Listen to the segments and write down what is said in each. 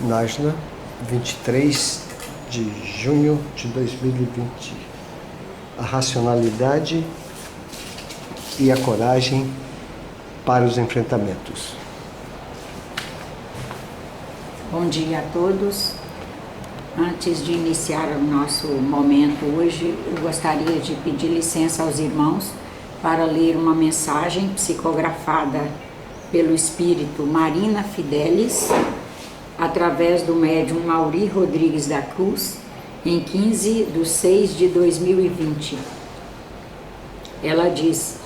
Nájila, 23 de junho de 2020. A racionalidade e a coragem para os enfrentamentos. Bom dia a todos. Antes de iniciar o nosso momento hoje, eu gostaria de pedir licença aos irmãos para ler uma mensagem psicografada pelo Espírito Marina Fidelis, através do médium Mauri Rodrigues da Cruz, em 15/6/2020. Ela diz: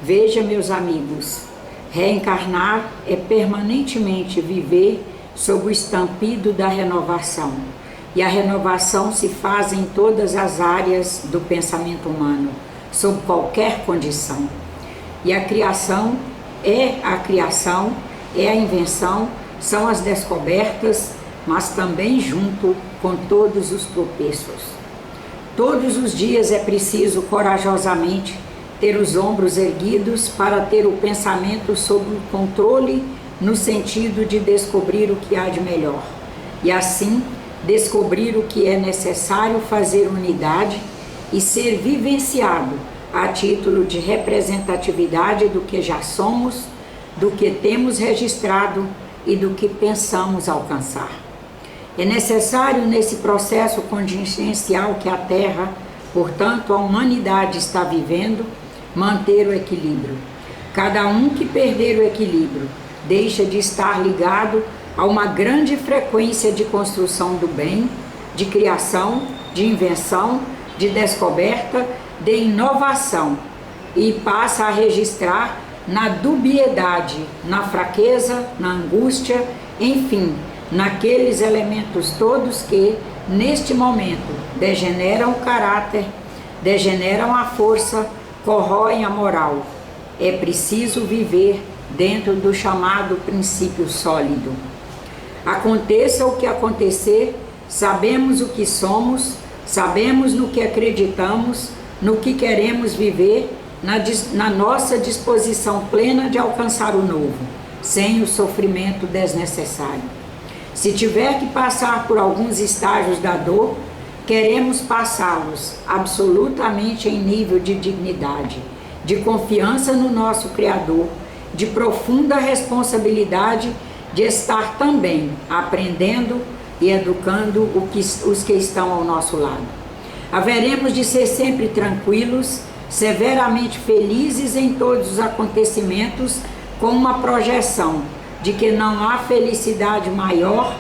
veja, meus amigos, reencarnar é permanentemente viver sob o estampido da renovação, e a renovação se faz em todas as áreas do pensamento humano, sob qualquer condição. E a criação, é a invenção, são as descobertas, mas também junto com todos os tropeços. Todos os dias é preciso corajosamente ter os ombros erguidos para ter o pensamento sob o controle, no sentido de descobrir o que há de melhor, e assim descobrir o que é necessário fazer unidade e ser vivenciado a título de representatividade do que já somos, do que temos registrado e do que pensamos alcançar. É necessário nesse processo contingencial que a Terra, portanto a humanidade está vivendo, manter o equilíbrio. Cada um que perder o equilíbrio deixa de estar ligado a uma grande frequência de construção do bem, de criação, de invenção, de descoberta, de inovação, e passa a registrar na dubiedade, na fraqueza, na angústia, enfim, naqueles elementos todos que, neste momento, degeneram o caráter, degeneram a força, corroem a moral. É preciso viver dentro do chamado princípio sólido. Aconteça o que acontecer, sabemos o que somos, sabemos no que acreditamos, no que queremos viver, na nossa disposição plena de alcançar o novo, sem o sofrimento desnecessário. Se tiver que passar por alguns estágios da dor, queremos passá-los absolutamente em nível de dignidade, de confiança no nosso Criador, de profunda responsabilidade de estar também aprendendo e educando os que estão ao nosso lado. Haveremos de ser sempre tranquilos, severamente felizes em todos os acontecimentos, com uma projeção de que não há felicidade maior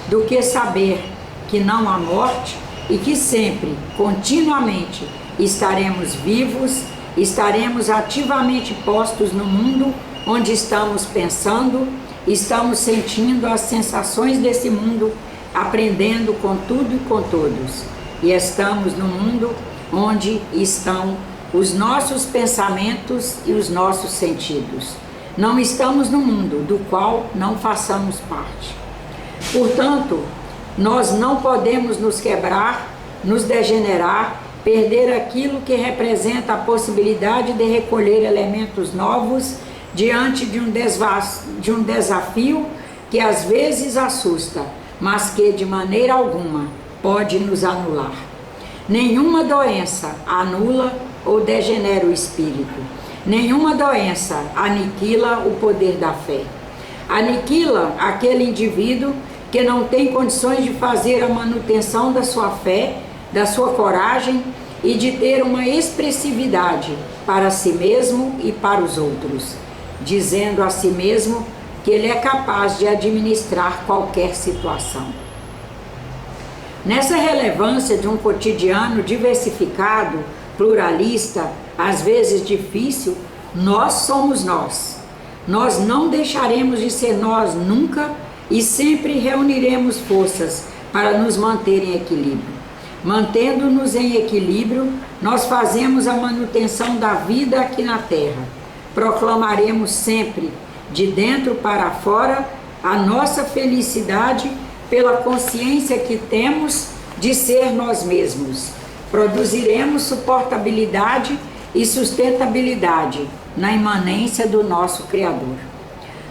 do que saber que não há morte e que sempre, continuamente, estaremos vivos, estaremos ativamente postos no mundo onde estamos pensando, estamos sentindo as sensações desse mundo, aprendendo com tudo e com todos. E estamos no mundo onde estão os nossos pensamentos e os nossos sentidos. Não estamos no mundo do qual não façamos parte. Portanto, nós não podemos nos quebrar, nos degenerar, perder aquilo que representa a possibilidade de recolher elementos novos diante de um desafio que às vezes assusta, mas que de maneira alguma pode nos anular. Nenhuma doença anula ou degenera o espírito. Nenhuma doença aniquila o poder da fé. Aniquila aquele indivíduo que não tem condições de fazer a manutenção da sua fé, da sua coragem e de ter uma expressividade para si mesmo e para os outros, dizendo a si mesmo que ele é capaz de administrar qualquer situação. Nessa relevância de um cotidiano diversificado, pluralista, às vezes difícil, nós somos nós. Nós não deixaremos de ser nós nunca e sempre reuniremos forças para nos manter em equilíbrio. Mantendo-nos em equilíbrio, nós fazemos a manutenção da vida aqui na Terra. Proclamaremos sempre, de dentro para fora, a nossa felicidade pela consciência que temos de ser nós mesmos. Produziremos suportabilidade e sustentabilidade na imanência do nosso Criador.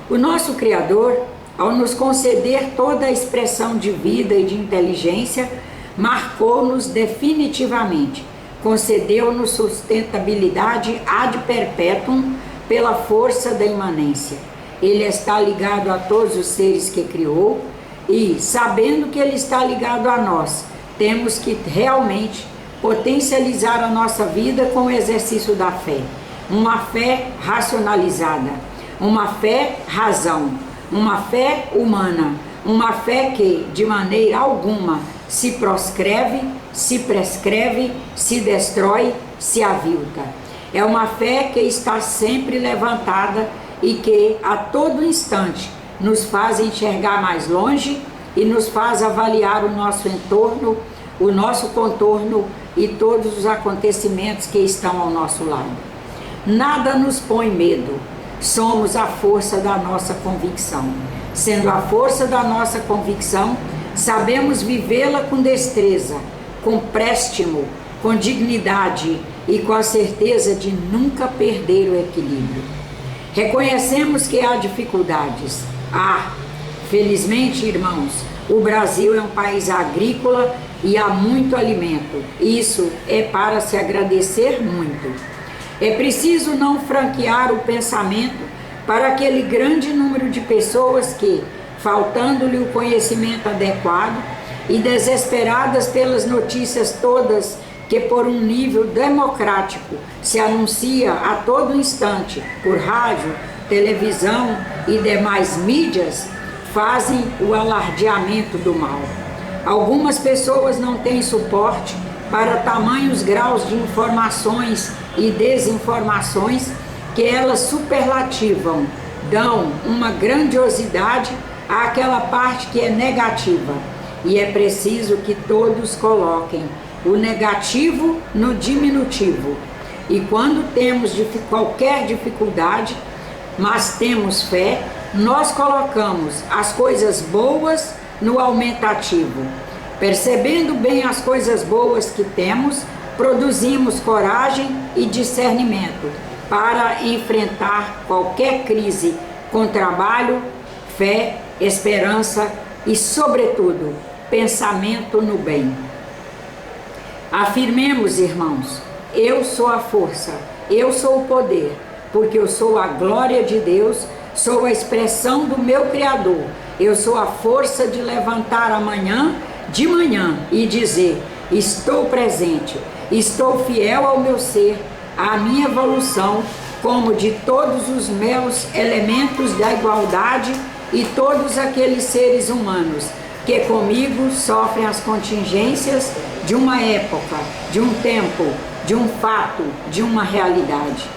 O nosso Criador ao nos conceder toda a expressão de vida e de inteligência, marcou-nos definitivamente, concedeu-nos sustentabilidade ad perpetuum pela força da imanência. Ele está ligado a todos os seres que criou e, sabendo que Ele está ligado a nós, temos que realmente potencializar a nossa vida com o exercício da fé. Uma fé racionalizada, uma fé razão, uma fé humana, uma fé que, de maneira alguma, se proscreve, se prescreve, se destrói, se avilta. É uma fé que está sempre levantada e que, a todo instante, nos faz enxergar mais longe e nos faz avaliar o nosso entorno, o nosso contorno e todos os acontecimentos que estão ao nosso lado. Nada nos põe medo, somos a força da nossa convicção. Sendo a força da nossa convicção, sabemos vivê-la com destreza, com préstimo, com dignidade e com a certeza de nunca perder o equilíbrio. Reconhecemos que há dificuldades. Felizmente, irmãos, o Brasil é um país agrícola e há muito alimento. Isso é para se agradecer muito. É preciso não franquear o pensamento para aquele grande número de pessoas que, faltando-lhe o conhecimento adequado e desesperadas pelas notícias todas que por um nível democrático se anuncia a todo instante por rádio, televisão e demais mídias, fazem o alardeamento do mal. Algumas pessoas não têm suporte para tamanhos graus de informações e desinformações que elas superlativam, dão uma grandiosidade àquela parte que é negativa. E é preciso que todos coloquem o negativo no diminutivo. E quando temos qualquer dificuldade, mas temos fé, nós colocamos as coisas boas no aumentativo. Percebendo bem as coisas boas que temos, produzimos coragem e discernimento para enfrentar qualquer crise com trabalho, fé, esperança e, sobretudo, pensamento no bem. Afirmemos, irmãos, eu sou a força, eu sou o poder, porque eu sou a glória de Deus, sou a expressão do meu Criador, eu sou a força de levantar amanhã, de manhã, e dizer, estou presente, estou fiel ao meu ser, à minha evolução, como de todos os meus elementos da igualdade e todos aqueles seres humanos que comigo sofrem as contingências de uma época, de um tempo, de um fato, de uma realidade.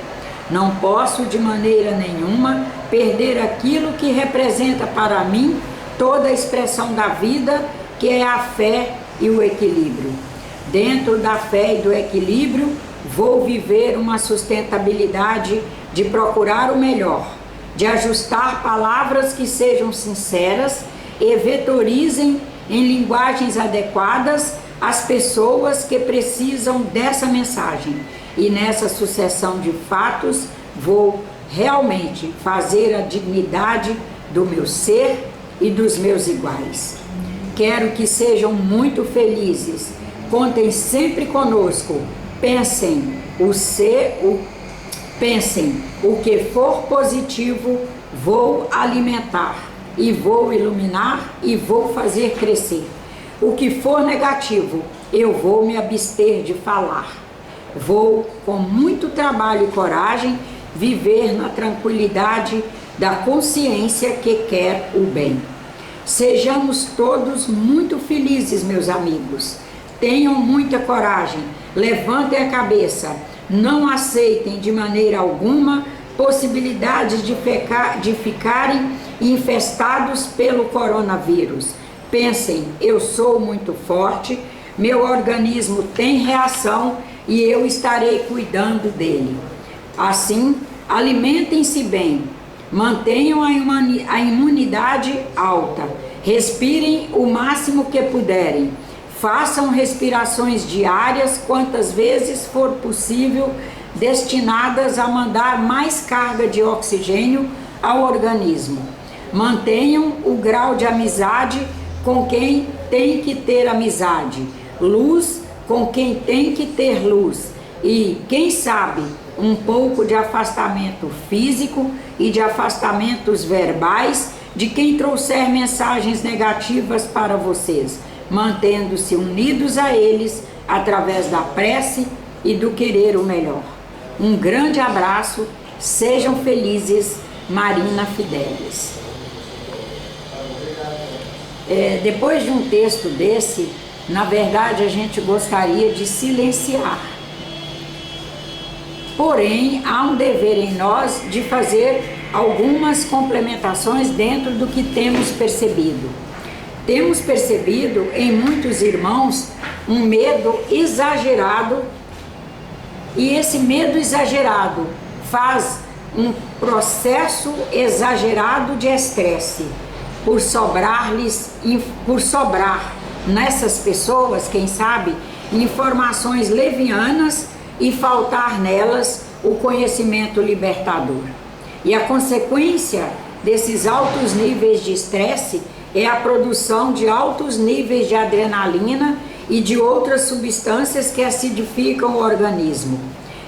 Não posso de maneira nenhuma perder aquilo que representa para mim toda a expressão da vida, que é a fé e o equilíbrio. Dentro da fé e do equilíbrio, vou viver uma sustentabilidade de procurar o melhor, de ajustar palavras que sejam sinceras e vetorizem em linguagens adequadas as pessoas que precisam dessa mensagem. E nessa sucessão de fatos, vou realmente fazer a dignidade do meu ser e dos meus iguais. Quero que sejam muito felizes, contem sempre conosco, pensem o que for positivo, vou alimentar e vou iluminar e vou fazer crescer. O que for negativo, eu vou me abster de falar. Vou, com muito trabalho e coragem, viver na tranquilidade da consciência que quer o bem. Sejamos todos muito felizes, meus amigos. Tenham muita coragem, levantem a cabeça, não aceitem de maneira alguma possibilidades de ficarem infestados pelo coronavírus. Pensem, eu sou muito forte, meu organismo tem reação e eu estarei cuidando dele. Assim, alimentem-se bem, mantenham a imunidade alta, respirem o máximo que puderem, façam respirações diárias quantas vezes for possível, destinadas a mandar mais carga de oxigênio ao organismo. Mantenham o grau de amizade com quem tem que ter amizade, luz com quem tem que ter luz e, quem sabe, um pouco de afastamento físico e de afastamentos verbais de quem trouxer mensagens negativas para vocês, mantendo-se unidos a eles através da prece e do querer o melhor. Um grande abraço, sejam felizes, Marina Fidelis. Depois de um texto desse, na verdade a gente gostaria de silenciar. Porém, há um dever em nós de fazer algumas complementações dentro do que temos percebido. Temos percebido em muitos irmãos um medo exagerado, e esse medo exagerado faz um processo exagerado de estresse por sobrar nessas pessoas, quem sabe, informações levianas e faltar nelas o conhecimento libertador. E a consequência desses altos níveis de estresse é a produção de altos níveis de adrenalina e de outras substâncias que acidificam o organismo.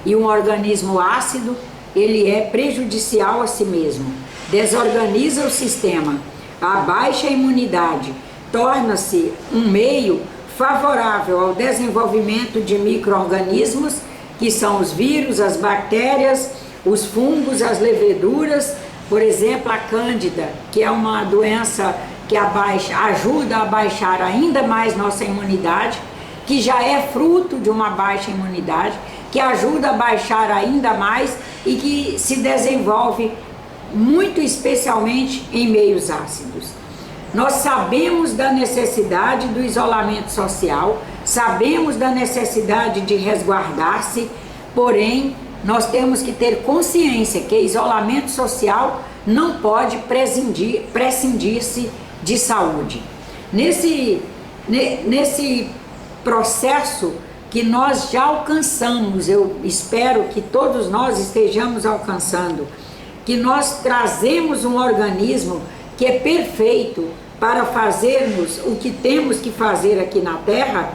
E um organismo ácido, ele é prejudicial a si mesmo, desorganiza o sistema, a baixa imunidade torna-se um meio favorável ao desenvolvimento de micro-organismos, que são os vírus, as bactérias, os fungos, as leveduras, por exemplo, a cândida, que é uma doença que ajuda a baixar ainda mais nossa imunidade, que já é fruto de uma baixa imunidade, que ajuda a baixar ainda mais e que se desenvolve muito especialmente em meios ácidos. Nós sabemos da necessidade do isolamento social, sabemos da necessidade de resguardar-se, porém, nós temos que ter consciência que isolamento social não pode prescindir-se de saúde. Nesse processo que nós já alcançamos, eu espero que todos nós estejamos alcançando, que nós trazemos um organismo que é perfeito para fazermos o que temos que fazer aqui na Terra,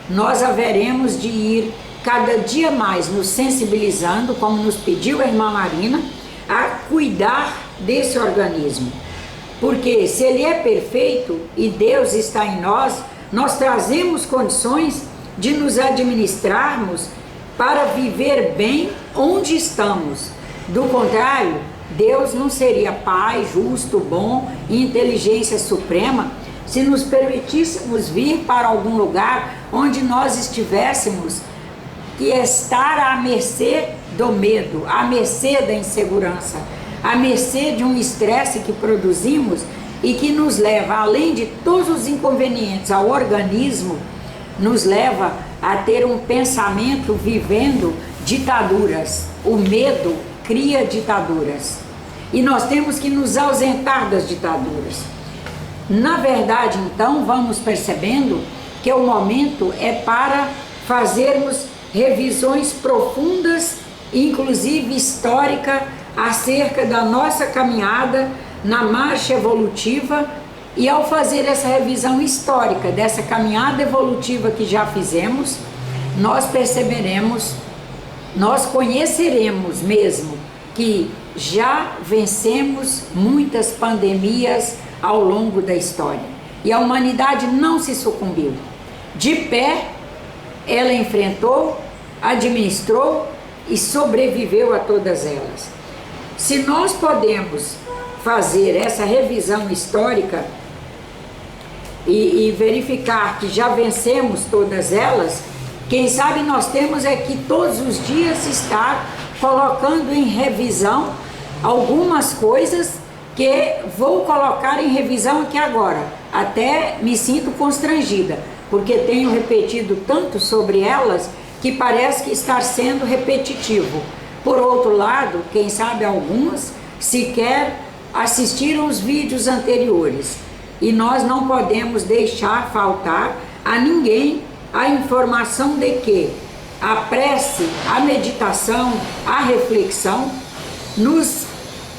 nós haveremos de ir cada dia mais nos sensibilizando, como nos pediu a irmã Marina, a cuidar desse organismo. Porque se ele é perfeito e Deus está em nós, nós trazemos condições de nos administrarmos para viver bem onde estamos. Do contrário, Deus não seria Pai, justo, bom e inteligência suprema se nos permitíssemos vir para algum lugar onde nós estivéssemos que estar à mercê do medo, à mercê da insegurança, à mercê de um estresse que produzimos e que nos leva, além de todos os inconvenientes ao organismo, nos leva a ter um pensamento vivendo ditaduras. O medo cria ditaduras e nós temos que nos ausentar das ditaduras. Na verdade, então, vamos percebendo que o momento é para fazermos revisões profundas, inclusive histórica, acerca da nossa caminhada na marcha evolutiva. E ao fazer essa revisão histórica dessa caminhada evolutiva que já fizemos, nós perceberemos, nós conheceremos mesmo que já vencemos muitas pandemias ao longo da história. E a humanidade não se sucumbiu. De pé, ela enfrentou, administrou e sobreviveu a todas elas. Se nós podemos fazer essa revisão histórica e verificar que já vencemos todas elas, quem sabe nós temos é que todos os dias estar colocando em revisão algumas coisas que vou colocar em revisão aqui agora. Até me sinto constrangida, porque tenho repetido tanto sobre elas que parece que está sendo repetitivo. Por outro lado, quem sabe algumas sequer assistiram os vídeos anteriores. E nós não podemos deixar faltar a ninguém a informação de que a prece, a meditação, a reflexão nos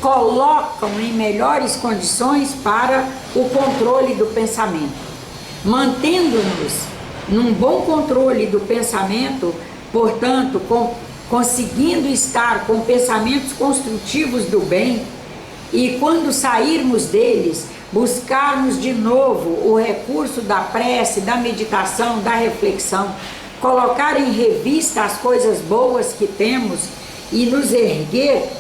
colocam em melhores condições para o controle do pensamento. Mantendo-nos num bom controle do pensamento, portanto, conseguindo estar com pensamentos construtivos do bem, e quando sairmos deles, buscarmos de novo o recurso da prece, da meditação, da reflexão, colocar em revista as coisas boas que temos e nos erguer,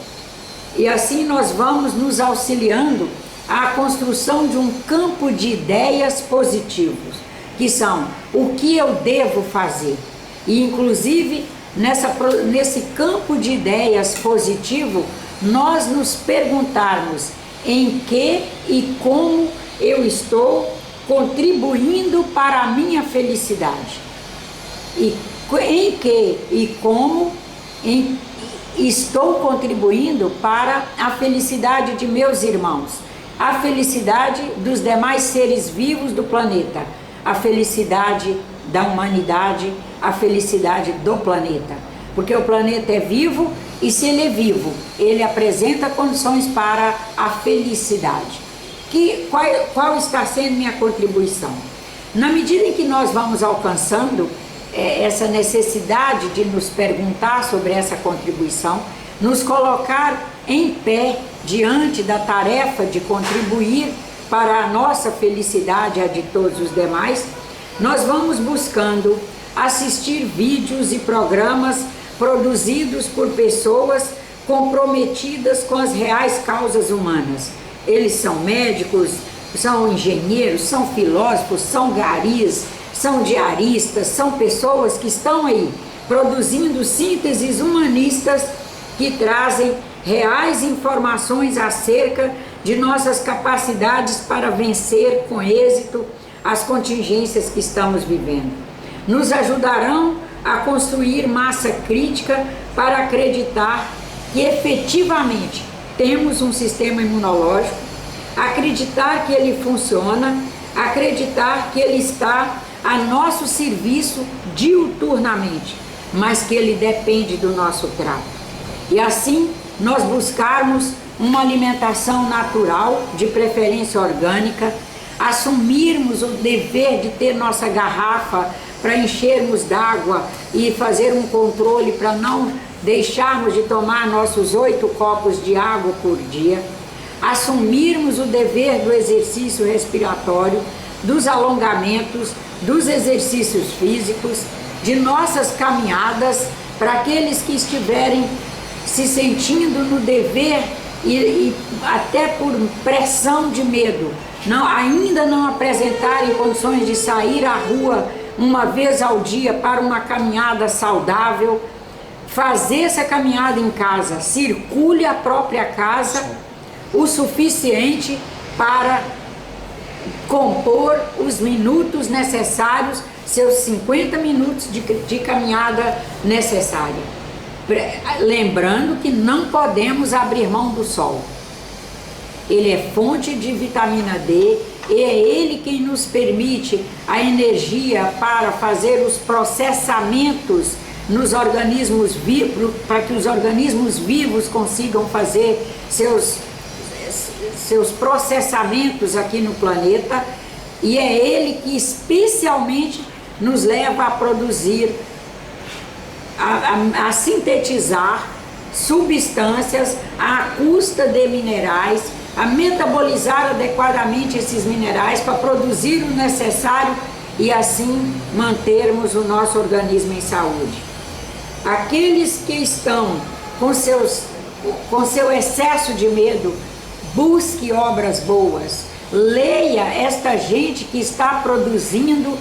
e assim nós vamos nos auxiliando à construção de um campo de ideias positivos, que são o que eu devo fazer. E inclusive nesse campo de ideias positivo, nós nos perguntarmos em que e como eu estou contribuindo para a minha felicidade. E em que e como estou contribuindo para a felicidade de meus irmãos, a felicidade dos demais seres vivos do planeta, a felicidade da humanidade, a felicidade do planeta. Porque o planeta é vivo e, se ele é vivo, ele apresenta condições para a felicidade. Qual está sendo minha contribuição? Na medida em que nós vamos alcançando essa necessidade de nos perguntar sobre essa contribuição, nos colocar em pé diante da tarefa de contribuir para a nossa felicidade e a de todos os demais, nós vamos buscando assistir vídeos e programas produzidos por pessoas comprometidas com as reais causas humanas. Eles são médicos, são engenheiros, são filósofos, são garis, são diaristas, são pessoas que estão aí produzindo sínteses humanistas que trazem reais informações acerca de nossas capacidades para vencer com êxito as contingências que estamos vivendo. Nos ajudarão a construir massa crítica para acreditar que efetivamente temos um sistema imunológico, acreditar que ele funciona, acreditar que ele está a nosso serviço diuturnamente, mas que ele depende do nosso trato. E assim nós buscarmos uma alimentação natural, de preferência orgânica, assumirmos o dever de ter nossa garrafa para enchermos d'água e fazer um controle para não deixarmos de tomar nossos 8 copos de água por dia, assumirmos o dever do exercício respiratório, dos alongamentos, dos exercícios físicos, de nossas caminhadas, para aqueles que estiverem se sentindo no dever e até por pressão de medo, ainda não apresentarem condições de sair à rua uma vez ao dia para uma caminhada saudável, fazer essa caminhada em casa, circule a própria casa o suficiente para compor os minutos necessários, seus 50 minutos de caminhada necessária. Lembrando que não podemos abrir mão do sol. Ele é fonte de vitamina D e é ele quem nos permite a energia para fazer os processamentos nos organismos vivos, para que os organismos vivos consigam fazer seus processamentos aqui no planeta, e é ele que especialmente nos leva a produzir, a sintetizar substâncias à custa de minerais, a metabolizar adequadamente esses minerais para produzir o necessário e assim mantermos o nosso organismo em saúde. Aqueles que estão com seu excesso de medo, busque obras boas, leia esta gente que está produzindo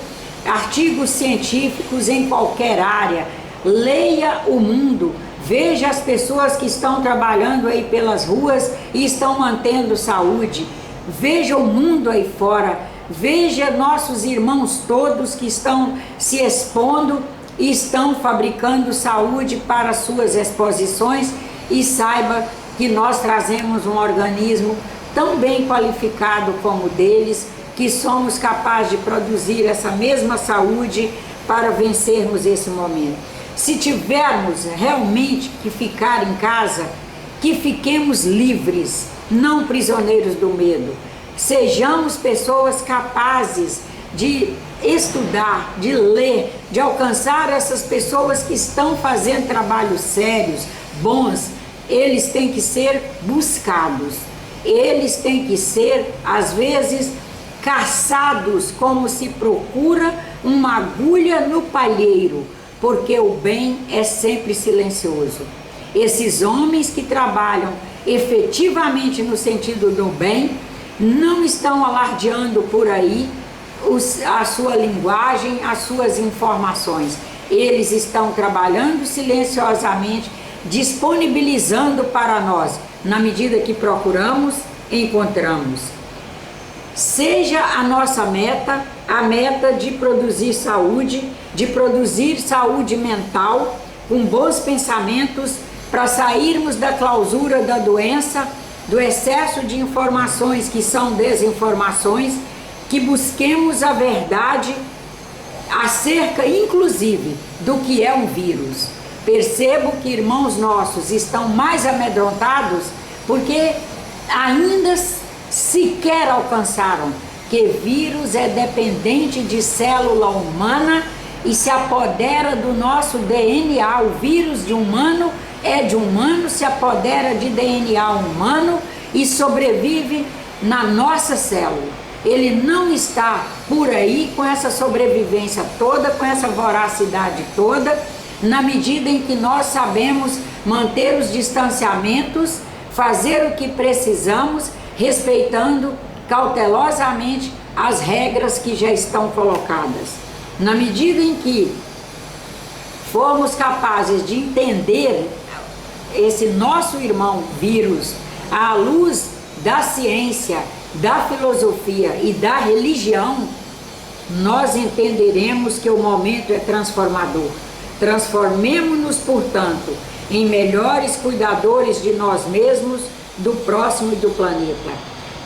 artigos científicos em qualquer área, leia o mundo, veja as pessoas que estão trabalhando aí pelas ruas e estão mantendo saúde, veja o mundo aí fora, veja nossos irmãos todos que estão se expondo e estão fabricando saúde para suas exposições, e saiba que nós trazemos um organismo tão bem qualificado como o deles, que somos capazes de produzir essa mesma saúde para vencermos esse momento. Se tivermos realmente que ficar em casa, que fiquemos livres, não prisioneiros do medo. Sejamos pessoas capazes de estudar, de ler, de alcançar essas pessoas que estão fazendo trabalhos sérios, bons. Eles têm que ser buscados, eles têm que ser, às vezes, caçados, como se procura uma agulha no palheiro, porque o bem é sempre silencioso. Esses homens que trabalham efetivamente no sentido do bem não estão alardeando por aí a sua linguagem, as suas informações. Eles estão trabalhando silenciosamente, disponibilizando para nós. Na medida que procuramos, encontramos. Seja a nossa meta, a meta de produzir saúde mental, com bons pensamentos, para sairmos da clausura da doença, do excesso de informações que são desinformações, que busquemos a verdade acerca, inclusive, do que é um vírus. Percebo que irmãos nossos estão mais amedrontados porque ainda sequer alcançaram que vírus é dependente de célula humana e se apodera do nosso DNA. O vírus de humano é de humano, se apodera de DNA humano e sobrevive na nossa célula. Ele não está por aí com essa sobrevivência toda, com essa voracidade toda, na medida em que nós sabemos manter os distanciamentos, fazer o que precisamos, respeitando cautelosamente as regras que já estão colocadas. Na medida em que formos capazes de entender esse nosso irmão vírus à luz da ciência, da filosofia e da religião, nós entenderemos que o momento é transformador. Transformemo-nos, portanto, em melhores cuidadores de nós mesmos, do próximo e do planeta.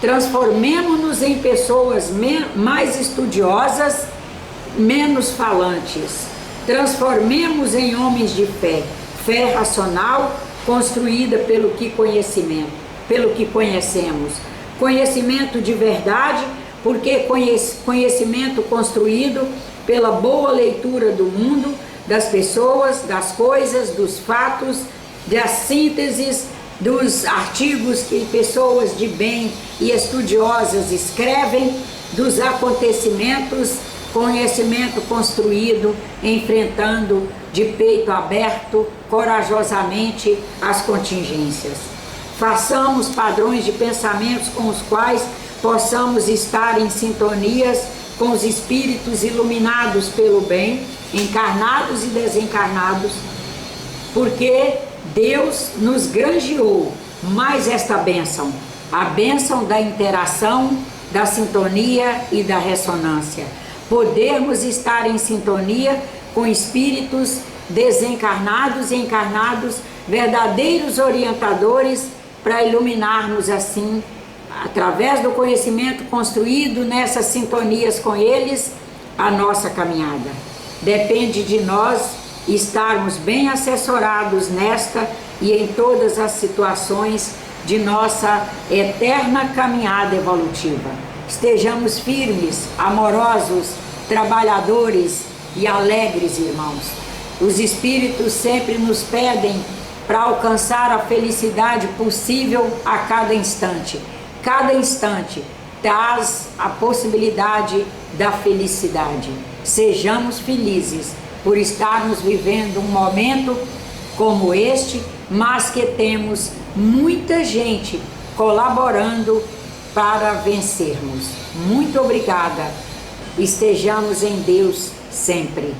Transformemo-nos em pessoas mais estudiosas, menos falantes. Transformemos em homens de fé, fé racional, construída pelo que conhecemos. Conhecimento de verdade, porque conhecimento construído pela boa leitura do mundo, das pessoas, das coisas, dos fatos, das sínteses, dos artigos que pessoas de bem e estudiosas escrevem, dos acontecimentos, conhecimento construído, enfrentando de peito aberto, corajosamente, as contingências. Façamos padrões de pensamentos com os quais possamos estar em sintonias com os espíritos iluminados pelo bem, encarnados e desencarnados, porque Deus nos granjeou mais esta bênção, a bênção da interação, da sintonia e da ressonância. Podermos estar em sintonia com espíritos desencarnados e encarnados, verdadeiros orientadores, para iluminar-nos assim, através do conhecimento construído nessas sintonias com eles, a nossa caminhada. Depende de nós estarmos bem assessorados nesta e em todas as situações de nossa eterna caminhada evolutiva. Estejamos firmes, amorosos, trabalhadores e alegres, irmãos. Os espíritos sempre nos pedem para alcançar a felicidade possível a cada instante. Cada instante traz a possibilidade da felicidade. Sejamos felizes por estarmos vivendo um momento como este, mas que temos muita gente colaborando para vencermos. Muito obrigada. Estejamos em Deus sempre.